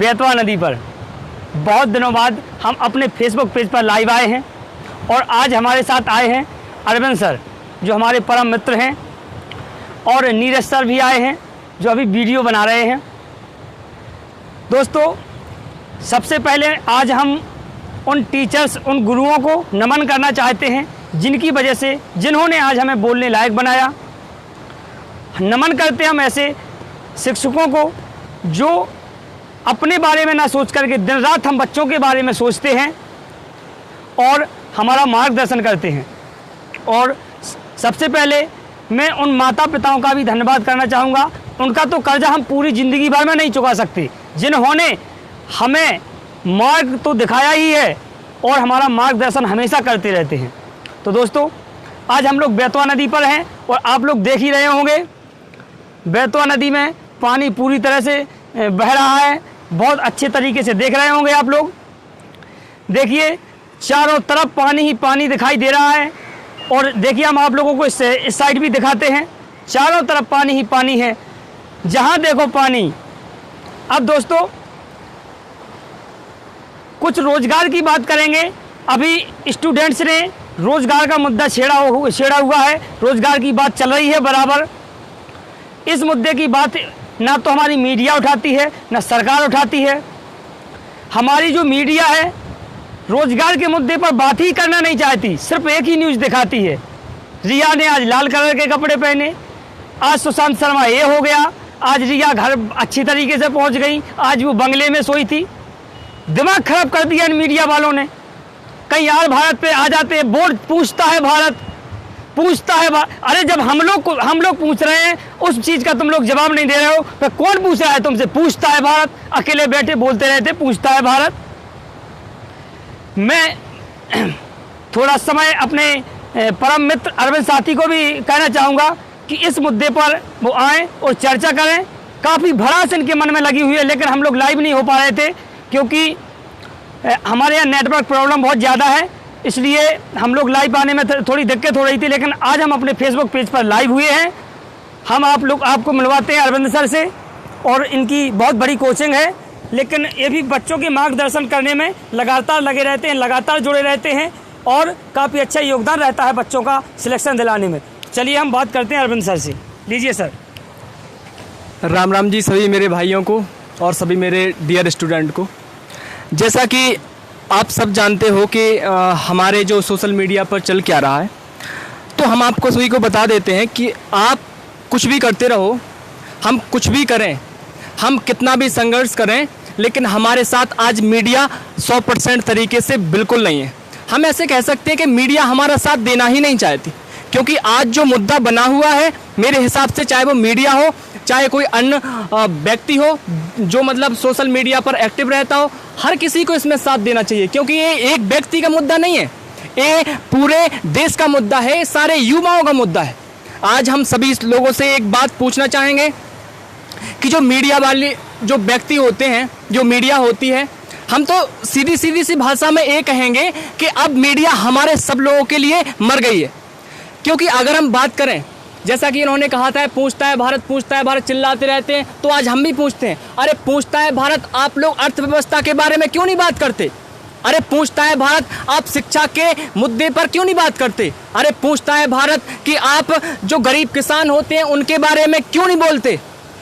बेतवा नदी पर बहुत दिनों बाद हम अपने फेसबुक पेज पर लाइव आए हैं और आज हमारे साथ आए हैं अरविंद सर जो हमारे परम मित्र हैं और नीरज सर भी आए हैं जो अभी वीडियो बना रहे हैं। दोस्तों, सबसे पहले आज हम उन टीचर्स, उन गुरुओं को नमन करना चाहते हैं जिनकी वजह से, जिन्होंने आज हमें बोलने लायक बनाया। नमन करते हैं हम ऐसे शिक्षकों को जो अपने बारे में ना सोच करके दिन रात हम बच्चों के बारे में सोचते हैं और हमारा मार्गदर्शन करते हैं। और सबसे पहले मैं उन माता पिताओं का भी धन्यवाद करना चाहूँगा। उनका तो कर्जा हम पूरी ज़िंदगी भर में नहीं चुका सकते, जिन्होंने हमें मार्ग तो दिखाया ही है और हमारा मार्गदर्शन हमेशा करते रहते हैं। तो दोस्तों, आज हम लोग बेतवा नदी पर हैं और आप लोग देख ही रहे होंगे बेतवा नदी में पानी पूरी तरह से बह रहा है। बहुत अच्छे तरीके से देख रहे होंगे आप लोग। देखिए, चारों तरफ पानी ही पानी दिखाई दे रहा है और देखिए हम आप लोगों को इस साइड भी दिखाते हैं। चारों तरफ पानी ही पानी है, जहाँ देखो पानी। अब दोस्तों, कुछ रोजगार की बात करेंगे। अभी स्टूडेंट्स ने रोजगार का मुद्दा छेड़ा हुआ है, रोजगार की बात चल रही है बराबर। इस मुद्दे की बात ना तो हमारी मीडिया उठाती है ना सरकार उठाती है। हमारी जो मीडिया है रोजगार के मुद्दे पर बात ही करना नहीं चाहती, सिर्फ एक ही न्यूज़ दिखाती है। रिया ने आज लाल कलर के कपड़े पहने, आज सुशांत शर्मा ये हो गया, आज रिया घर अच्छी तरीके से पहुंच गई, आज वो बंगले में सोई थी। दिमाग खराब कर दिया इन मीडिया वालों ने। कहीं यार भारत पे आ जाते हैं, बोर्ड पूछता है भारत, पूछता है अरे जब हम लोग पूछ रहे हैं उस चीज़ का तुम लोग जवाब नहीं दे रहे हो, तो कौन पूछ रहा है तुमसे? पूछता है भारत। अकेले बैठे बोलते रहते पूछता है भारत। मैं थोड़ा समय अपने परम मित्र अरविंद साथी को भी कहना चाहूँगा कि इस मुद्दे पर वो आएँ और चर्चा करें। काफ़ी भड़ास इनके मन में लगी हुई है, लेकिन हम लोग लाइव नहीं हो पा रहे थे क्योंकि हमारे यहाँ नेटवर्क प्रॉब्लम बहुत ज़्यादा है, इसलिए हम लोग लाइव आने में थोड़ी दिक्कत हो रही थी। लेकिन आज हम अपने फेसबुक पेज पर लाइव हुए हैं। हम आपको मिलवाते हैं अरविंद सर से और इनकी बहुत बड़ी कोचिंग है, लेकिन ये भी बच्चों के मार्गदर्शन करने में लगातार लगे रहते हैं, लगातार जुड़े रहते हैं और काफ़ी अच्छा योगदान रहता है बच्चों का सिलेक्शन दिलाने में। चलिए हम बात करते हैं अरविंद सर से। लीजिए सर। राम राम जी सभी मेरे भाइयों को और सभी मेरे डियर स्टूडेंट को। जैसा कि आप सब जानते हो कि हमारे जो सोशल मीडिया पर चल क्या रहा है, तो हम आपको सभी को बता देते हैं कि आप कुछ भी करते रहो, हम कुछ भी करें, हम कितना भी संघर्ष करें, लेकिन हमारे साथ आज मीडिया 100% तरीके से बिल्कुल नहीं है। हम ऐसे कह सकते हैं कि मीडिया हमारा साथ देना ही नहीं चाहती, क्योंकि आज जो मुद्दा बना हुआ है मेरे हिसाब से, चाहे वो मीडिया हो चाहे कोई अन्य व्यक्ति हो जो मतलब सोशल मीडिया पर एक्टिव रहता हो, हर किसी को इसमें साथ देना चाहिए, क्योंकि ये एक व्यक्ति का मुद्दा नहीं है, ये पूरे देश का मुद्दा है, सारे युवाओं का मुद्दा है। आज हम सभी लोगों से एक बात पूछना चाहेंगे कि जो मीडिया वाले जो व्यक्ति होते हैं, जो मीडिया होती है, हम तो सीधी सी भाषा में ये कहेंगे कि अब मीडिया हमारे सब लोगों के लिए मर गई है। क्योंकि अगर हम बात करें, जैसा कि इन्होंने कहा था पूछता है भारत चिल्लाते रहते हैं, तो आज हम भी पूछते हैं, अरे पूछता है भारत, आप लोग अर्थव्यवस्था के बारे में क्यों नहीं बात करते? अरे पूछता है भारत, आप शिक्षा के मुद्दे पर क्यों नहीं बात करते? अरे पूछता है भारत कि आप जो गरीब किसान होते हैं उनके बारे में क्यों नहीं बोलते?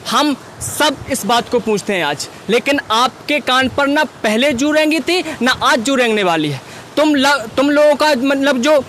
हम सब इस बात को पूछते हैं आज, लेकिन आपके कान पर ना पहले जू रेंगी थी ना आज जू रेंगने वाली है। तुम लोगों का मतलब जो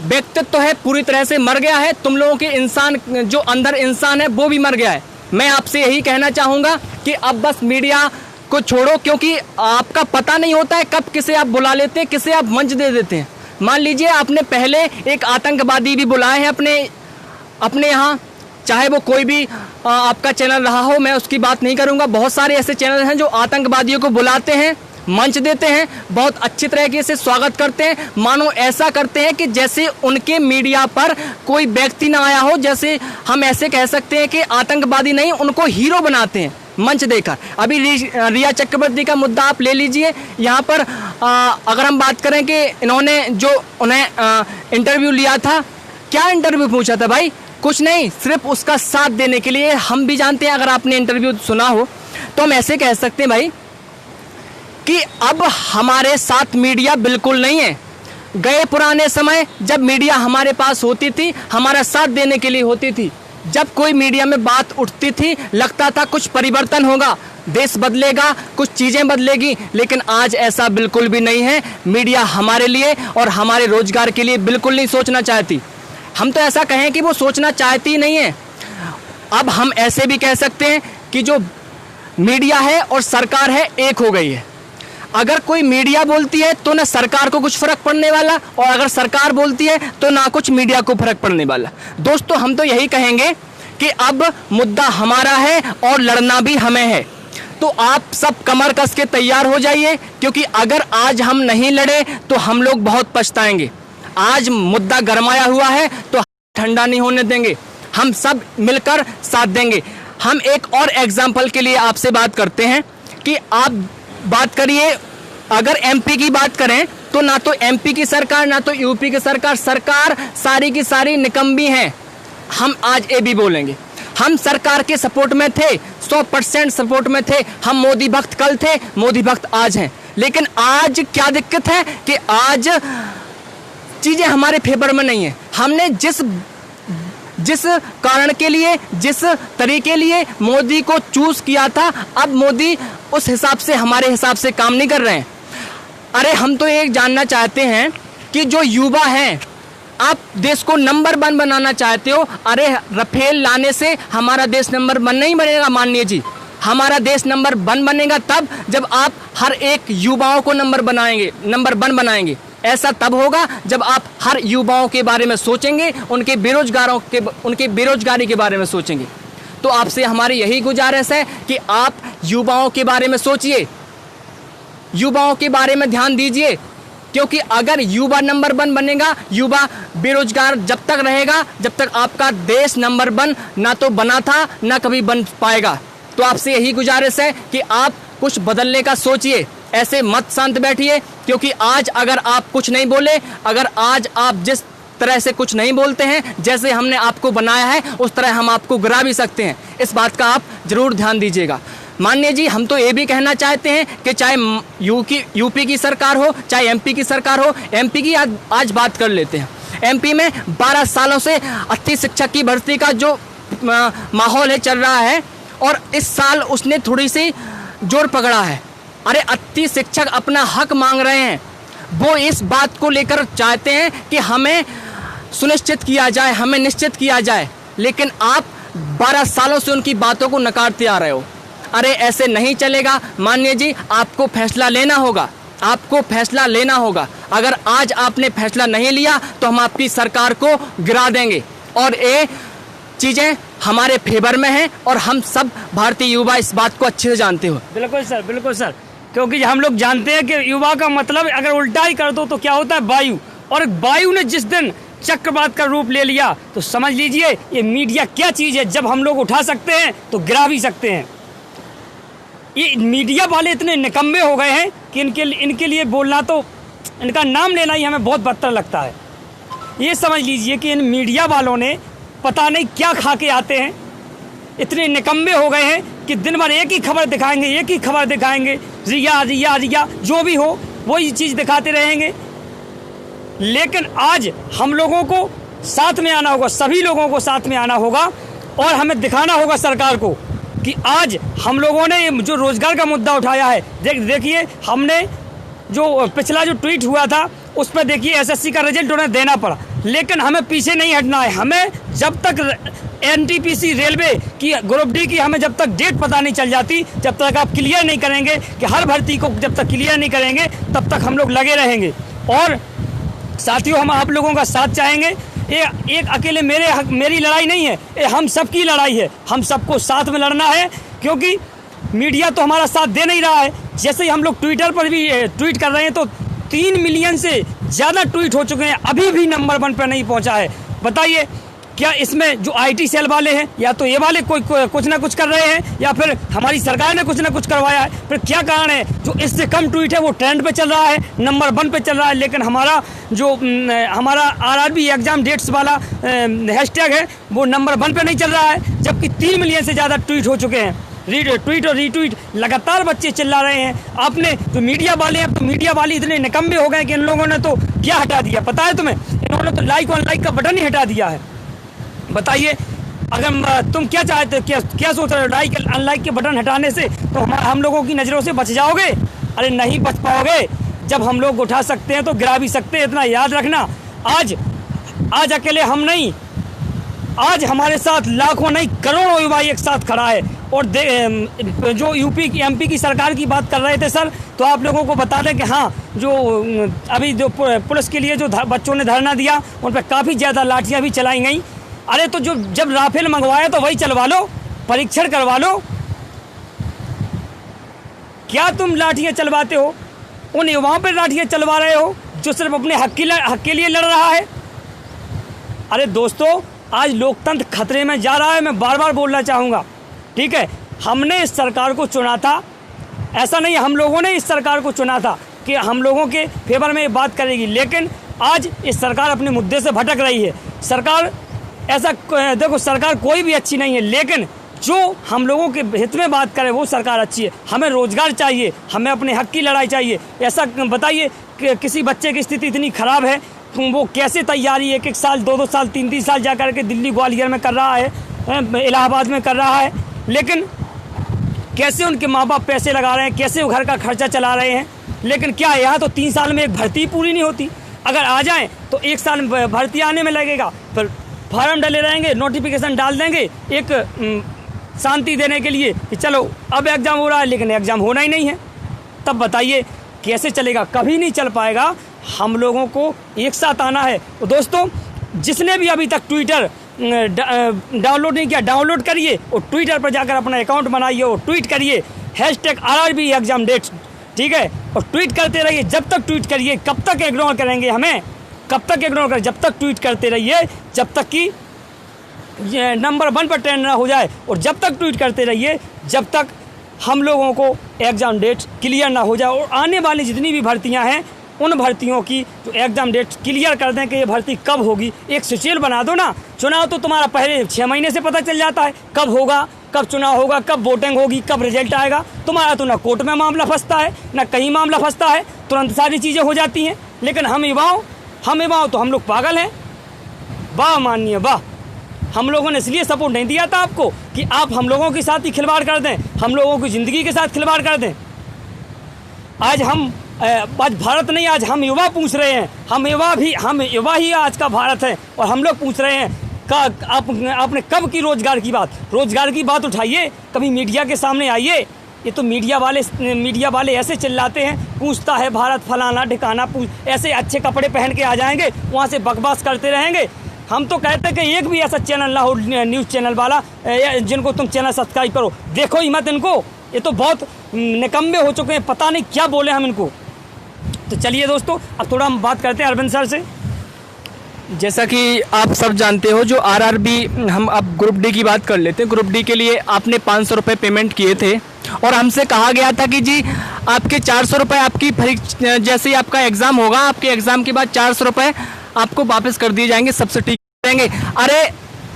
व्यक्तित्व है पूरी तरह से मर गया है। तुम लोगों के इंसान, जो अंदर इंसान है वो भी मर गया है। मैं आपसे यही कहना चाहूँगा कि अब बस मीडिया को छोड़ो, क्योंकि आपका पता नहीं होता है कब किसे आप बुला लेते हैं, किसे आप मंच दे देते हैं। मान लीजिए आपने पहले एक आतंकवादी भी बुलाए हैं अपने यहाँ, चाहे वो कोई भी आपका चैनल रहा हो, मैं उसकी बात नहीं करूँगा। बहुत सारे ऐसे चैनल हैं जो आतंकवादियों को बुलाते हैं, मंच देते हैं, बहुत अच्छी तरीके से स्वागत करते हैं, मानो ऐसा करते हैं कि जैसे उनके मीडिया पर कोई व्यक्ति ना आया हो। जैसे हम ऐसे कह सकते हैं कि आतंकवादी नहीं, उनको हीरो बनाते हैं मंच देकर। अभी रिया चक्रवर्ती का मुद्दा आप ले लीजिए। यहाँ पर अगर हम बात करें कि इन्होंने जो उन्हें इंटरव्यू लिया था, क्या इंटरव्यू पूछा था भाई? कुछ नहीं, सिर्फ उसका साथ देने के लिए। हम भी जानते हैं, अगर आपने इंटरव्यू सुना हो तो हम ऐसे कह सकते हैं भाई कि अब हमारे साथ मीडिया बिल्कुल नहीं है। गए पुराने समय जब मीडिया हमारे पास होती थी, हमारा साथ देने के लिए होती थी। जब कोई मीडिया में बात उठती थी, लगता था कुछ परिवर्तन होगा, देश बदलेगा, कुछ चीज़ें बदलेगी, लेकिन आज ऐसा बिल्कुल भी नहीं है। मीडिया हमारे लिए और हमारे रोजगार के लिए बिल्कुल नहीं सोचना चाहती। हम तो ऐसा कहें कि वो सोचना चाहती ही नहीं है। अब हम ऐसे भी कह सकते हैं कि जो मीडिया है और सरकार है एक हो गई है। अगर कोई मीडिया बोलती है तो ना सरकार को कुछ फर्क पड़ने वाला, और अगर सरकार बोलती है तो ना कुछ मीडिया को फर्क पड़ने वाला। दोस्तों, हम तो यही कहेंगे कि अब मुद्दा हमारा है और लड़ना भी हमें है। तो आप सब कमर कस के तैयार हो जाइए, क्योंकि अगर आज हम नहीं लड़े तो हम लोग बहुत पछताएंगे। आज मुद्दा गरमाया हुआ है तो ठंडा नहीं होने देंगे, हम सब मिलकर साथ देंगे। हम एक और एग्जाम्पल के लिए आपसे बात करते हैं कि आप बात करिए, अगर एमपी की बात करें तो ना तो एमपी की सरकार ना तो यूपी की सरकार सारी की सारी निकम्मी है। हम आज ये भी बोलेंगे, हम सरकार के सपोर्ट में थे, 100% सपोर्ट में थे। हम मोदी भक्त कल थे, मोदी भक्त आज हैं। लेकिन आज क्या दिक्कत है कि आज चीजें हमारे फेवर में नहीं है। हमने जिस कारण के लिए, जिस तरीके लिए मोदी को चूज किया था, अब मोदी उस हिसाब से हमारे हिसाब से काम नहीं कर रहे हैं। अरे हम तो ये जानना चाहते हैं कि जो युवा हैं, आप देश को नंबर 1 बनाना चाहते हो। अरे राफेल लाने से हमारा देश नंबर 1 नहीं बनेगा माननीय जी। हमारा देश नंबर 1 बनेगा तब जब आप हर एक युवाओं को नंबर 1 बनाएंगे। ऐसा तब होगा जब आप हर युवाओं के बारे में सोचेंगे, उनके बेरोजगारी के बारे में सोचेंगे। तो आपसे हमारी यही गुजारिश है कि आप युवाओं के बारे में सोचिए, युवाओं के बारे में ध्यान दीजिए, क्योंकि अगर युवा नंबर 1 बनेगा, युवा बेरोजगार जब तक रहेगा, जब तक आपका देश नंबर 1 ना तो बना था ना कभी बन पाएगा। तो आपसे यही गुजारिश है कि आप कुछ बदलने का सोचिए, ऐसे मत शांत बैठिए, क्योंकि आज अगर आप कुछ नहीं बोले, अगर आज आप जिस तरह से कुछ नहीं बोलते हैं, जैसे हमने आपको बनाया है, उस तरह हम आपको गिरा भी सकते हैं। इस बात का आप जरूर ध्यान दीजिएगा। माननीय जी, हम तो ये भी कहना चाहते हैं कि चाहे यूपी की सरकार हो, चाहे एमपी की सरकार हो, एमपी की आज बात कर लेते हैं। एमपी में 12 सालों से 38 शिक्षक की भर्ती का जो माहौल है चल रहा है, और इस साल उसने थोड़ी सी जोर पकड़ा है। अरे 38 शिक्षक अपना हक मांग रहे हैं। वो इस बात को लेकर चाहते हैं कि हमें सुनिश्चित किया जाए, हमें निश्चित किया जाए, लेकिन आप 12 सालों से उनकी बातों को नकारते आ रहे हो। अरे ऐसे नहीं चलेगा माननीय जी, आपको फैसला लेना होगा, आपको फैसला लेना होगा। अगर आज आपने फैसला नहीं लिया तो हम आपकी सरकार को गिरा देंगे, और ये चीज़ें हमारे फेवर में हैं, और हम सब भारतीय युवा इस बात को अच्छे से जानते हो। बिल्कुल सर, बिल्कुल सर, क्योंकि हम लोग जानते हैं कि युवा का मतलब अगर उल्टा ही कर दो तो क्या होता है, वायु। और वायु ने जिस दिन चक्रवात का रूप ले लिया तो समझ लीजिए ये मीडिया क्या चीज़ है। जब हम लोग उठा सकते हैं तो गिरा भी सकते हैं। ये मीडिया वाले इतने निकम्मे हो गए हैं कि इनके लिए बोलना, तो इनका नाम लेना ही हमें बहुत बदतर लगता है। ये समझ लीजिए कि इन मीडिया वालों ने पता नहीं क्या खा के आते हैं, इतने निकम्मे हो गए हैं कि दिन भर एक ही खबर दिखाएंगे, रिया जो भी हो वही चीज़ दिखाते रहेंगे। लेकिन आज हम लोगों को साथ में आना होगा, सभी लोगों को साथ में आना होगा, और हमें दिखाना होगा सरकार को कि आज हम लोगों ने जो रोज़गार का मुद्दा उठाया है। देखिए हमने जो पिछला जो ट्वीट हुआ था उस पर देखिए एसएससी का रिजल्ट उन्हें देना पड़ा, लेकिन हमें पीछे नहीं हटना है। हमें जब तक एनटीपीसी रेलवे की ग्रुप डी की हमें जब तक डेट पता नहीं चल जाती, जब तक आप क्लियर नहीं करेंगे कि हर भर्ती को जब तक क्लियर नहीं करेंगे, तब तक हम लोग लगे रहेंगे। और साथियों, हम आप लोगों का साथ चाहेंगे। ये एक अकेले मेरी लड़ाई नहीं है, ये हम सबकी लड़ाई है। हम सबको साथ में लड़ना है, क्योंकि मीडिया तो हमारा साथ दे नहीं रहा है। जैसे ही हम लोग ट्विटर पर भी ट्वीट कर रहे हैं तो 3 मिलियन से ज़्यादा ट्वीट हो चुके हैं, अभी भी नंबर 1 पर नहीं पहुंचा है। बताइए क्या इसमें जो आईटी सेल वाले हैं, या तो ये वाले कुछ ना कुछ कर रहे हैं, या फिर हमारी सरकार ने कुछ ना कुछ करवाया है? फिर क्या कारण है जो इससे कम ट्वीट है वो ट्रेंड पे चल रहा है, नंबर 1 पे चल रहा है, लेकिन हमारा जो हमारा आरआरबी एग्जाम डेट्स वाला हैशटैग है वो नंबर 1 पे नहीं चल रहा है, जबकि 3 मिलियन से ज़्यादा ट्वीट हो चुके हैं। ट्वीट और रीट्वीट लगातार बच्चे चिल्ला रहे हैं। आपने जो मीडिया वाले हैं, अब तो मीडिया वाले इतने निकम्मे हो गए कि इन लोगों ने तो क्या हटा दिया पता है तुम्हें? इन्होंने तो लाइक और अनलाइक का बटन ही हटा दिया है। बताइए, अगर तुम क्या चाहते हो, क्या सोच रहे हो? लाइक अनलाइक के बटन हटाने से तो हम लोगों की नज़रों से बच जाओगे? अरे नहीं बच पाओगे। जब हम लोग उठा सकते हैं तो गिरा भी सकते हैं, इतना याद रखना। आज अकेले हम नहीं, आज हमारे साथ लाखों नहीं करोड़ों युवा एक साथ खड़ा है। और जो यूपी की एमपी की सरकार की बात कर रहे थे सर, तो आप लोगों को बता दें कि हाँ, जो अभी जो पुलिस के लिए जो बच्चों ने धरना दिया, उन पर काफ़ी ज़्यादा लाठियाँ भी चलाई गई। अरे तो जब राफेल मंगवाया तो वही चलवा लो, परीक्षण करवा लो। क्या तुम लाठियाँ चलवाते हो? उन युवाओं पर लाठियाँ चलवा रहे हो जो सिर्फ अपने हक के लिए लड़ रहा है। अरे दोस्तों, आज लोकतंत्र खतरे में जा रहा है। मैं बार बार बोलना चाहूँगा, ठीक है? हमने इस सरकार को चुना था, ऐसा नहीं हम लोगों ने इस सरकार को चुना था कि हम लोगों के फेवर में ये बात करेगी, लेकिन आज इस सरकार अपने मुद्दे से भटक रही है। सरकार ऐसा देखो, सरकार कोई भी अच्छी नहीं है, लेकिन जो हम लोगों के हित में बात करे वो सरकार अच्छी है। हमें रोज़गार चाहिए, हमें अपने हक की लड़ाई चाहिए। ऐसा बताइए कि किसी बच्चे की स्थिति इतनी ख़राब है, वो कैसे तैयारी एक साल, 2 साल, 3 साल जा कर के दिल्ली ग्वालियर में कर रहा है, इलाहाबाद में कर रहा है, लेकिन कैसे उनके माँ बाप पैसे लगा रहे हैं, कैसे वो घर का खर्चा चला रहे हैं। लेकिन क्या यहाँ तो 3 साल में एक भर्ती पूरी नहीं होती? अगर आ जाएँ तो 1 साल भर्ती आने में लगेगा, फिर फार्म डले रहेंगे, नोटिफिकेशन डाल देंगे एक शांति देने के लिए कि चलो अब एग्ज़ाम हो रहा है, लेकिन एग्ज़ाम होना ही नहीं है। तब बताइए कैसे चलेगा? कभी नहीं चल पाएगा। हम लोगों को एक साथ आना है। तो दोस्तों, जिसने भी अभी तक ट्विटर डाउनलोड नहीं किया, डाउनलोड करिए और ट्विटर पर जाकर अपना अकाउंट बनाइए और ट्वीट करिए #RRB एग्ज़ाम डेट, ठीक है? और ट्वीट करते रहिए। जब तक ट्वीट करिए, कब तक इग्नोर करेंगे हमें? कब तक इग्नोर करें? जब तक ट्वीट करते रहिए, जब तक कि नंबर 1 पर ट्रेंड ना हो जाए। और जब तक ट्वीट करते रहिए, जब तक हम लोगों को एग्ज़ाम डेट क्लियर ना हो जाए। और आने वाली जितनी भी भर्तियां हैं, उन भर्तियों की जो एग्ज़ाम डेट क्लियर कर दें कि ये भर्ती कब होगी। एक शेड्यूल बना दो ना। चुनाव तो तुम्हारा पहले 6 महीने से पता चल जाता है कब होगा, कब चुनाव होगा, कब वोटिंग होगी, कब रिजल्ट आएगा। तुम्हारा तो ना कोर्ट में मामला फंसता है, ना कहीं मामला फंसता है, तुरंत सारी चीज़ें हो जाती हैं। लेकिन हम युवाओं तो हम लोग पागल हैं। वाह मानिए वाह। हम लोगों ने इसलिए सपोर्ट नहीं दिया था आपको कि आप हम लोगों के साथ ही खिलवाड़ कर दें, हम लोगों की ज़िंदगी के साथ खिलवाड़ कर दें। आज भारत नहीं, आज हम युवा पूछ रहे हैं। हम युवा ही आज का भारत है। और हम लोग पूछ रहे हैं आपने कब की रोज़गार की बात उठाइए, कभी मीडिया के सामने आइए। ये तो मीडिया वाले ऐसे चिल्लाते हैं, पूछता है भारत फलाना ठिकाना, ऐसे अच्छे कपड़े पहन के आ जाएंगे, वहाँ से बकवास करते रहेंगे। हम तो कहते हैं कि एक भी ऐसा चैनल ना हो, न्यूज़ चैनल वाला जिनको तुम चैनल सब्सक्राइब करो, देखो ही मत इनको। ये तो बहुत निकम्मे हो चुके हैं, पता नहीं क्या बोले हम इनको। तो चलिए दोस्तों, अब थोड़ा हम बात करते हैं अरविंद सर से। जैसा कि आप सब जानते हो, जो आरआरबी, हम अब ग्रुप डी की बात कर लेते हैं। ग्रुप डी के लिए आपने 500 रुपये पेमेंट किए थे और हमसे कहा गया था कि जी आपके 400 रुपये, आपकी परीक्षा जैसे ही आपका एग्ज़ाम होगा, आपके एग्ज़ाम के बाद 400 रुपये आपको वापस कर दिए जाएंगे, सबसे ठीक रहेंगे। अरे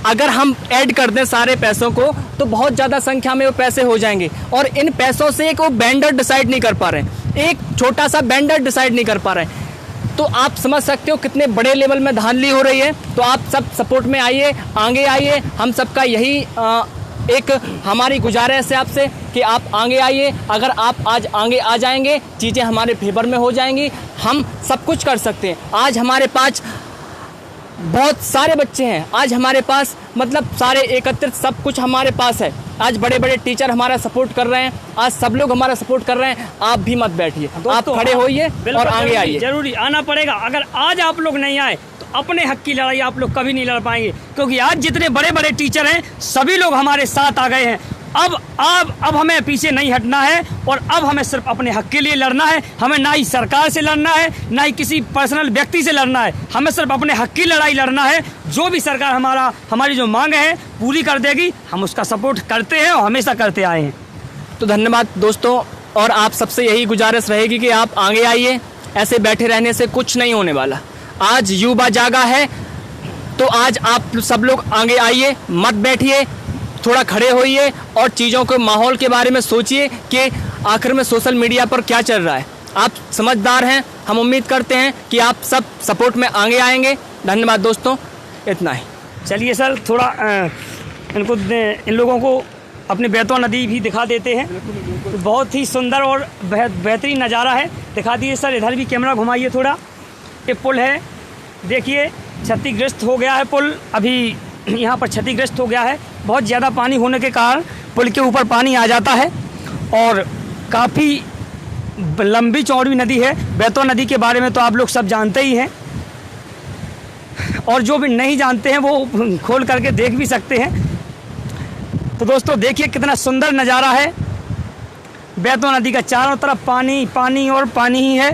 अगर हम ऐड कर दें सारे पैसों को तो बहुत ज़्यादा संख्या में वो पैसे हो जाएंगे और इन पैसों से एक वो वेंडर डिसाइड नहीं कर पा रहे हैं, एक छोटा सा वेंडर डिसाइड नहीं कर पा रहे हैं। तो आप समझ सकते हो कितने बड़े लेवल में धांधली हो रही है। तो आप सब सपोर्ट में आइए, आगे आइए। हम सबका यही एक हमारी गुजारिश है आपसे कि आप आगे आइए। अगर आप आज आगे आ जाएंगे, चीज़ें हमारे फेवर में हो जाएंगी, हम सब कुछ कर सकते हैं। आज हमारे पास बहुत सारे बच्चे हैं, आज हमारे पास मतलब सारे एकत्रित सब कुछ हमारे पास है। आज बड़े बड़े टीचर हमारा सपोर्ट कर रहे हैं, आज सब लोग हमारा सपोर्ट कर रहे हैं। आप भी मत बैठिए, आप खड़े होइए और आगे आइए। जरूरी आना पड़ेगा। अगर आज आप लोग नहीं आए तो अपने हक की लड़ाई आप लोग कभी नहीं लड़ पाएंगे, क्योंकि आज जितने बड़े बड़े टीचर हैं सभी लोग हमारे साथ आ गए हैं। अब हमें पीछे नहीं हटना है और अब हमें सिर्फ अपने हक के लिए लड़ना है। हमें ना ही सरकार से लड़ना है, ना ही किसी पर्सनल व्यक्ति से लड़ना है। हमें सिर्फ अपने हक की लड़ाई लड़ना है। जो भी सरकार हमारी जो मांग है पूरी कर देगी, हम उसका सपोर्ट करते हैं और हमेशा करते आए हैं। तो धन्यवाद दोस्तों, और आप सबसे यही गुजारिश रहेगी कि आप आगे आइए। ऐसे बैठे रहने से कुछ नहीं होने वाला। आज युवा जागा है, तो आज आप सब लोग आगे आइए, मत बैठिए। थोड़ा खड़े होइए और चीज़ों के माहौल के बारे में सोचिए कि आखिर में सोशल मीडिया पर क्या चल रहा है। आप समझदार हैं, हम उम्मीद करते हैं कि आप सब सपोर्ट में आगे आएंगे। धन्यवाद दोस्तों, इतना ही। चलिए सर, थोड़ा इन लोगों को अपनी बैतवा नदी भी दिखा देते हैं। तो बहुत ही सुंदर और बेहतरीन नज़ारा है। दिखा दीजिए सर, इधर भी कैमरा घुमाइए थोड़ा। ये पुल है, देखिए क्षतिग्रस्त हो गया है पुल, अभी यहाँ पर क्षतिग्रस्त हो गया है। बहुत ज़्यादा पानी होने के कारण पुल के ऊपर पानी आ जाता है और काफ़ी लंबी चौड़ी नदी है। बैतवा नदी के बारे में तो आप लोग सब जानते ही हैं, और जो भी नहीं जानते हैं वो खोल करके देख भी सकते हैं। तो दोस्तों देखिए कितना सुंदर नज़ारा है। बैतवा नदी का चारों तरफ पानी पानी और पानी ही है।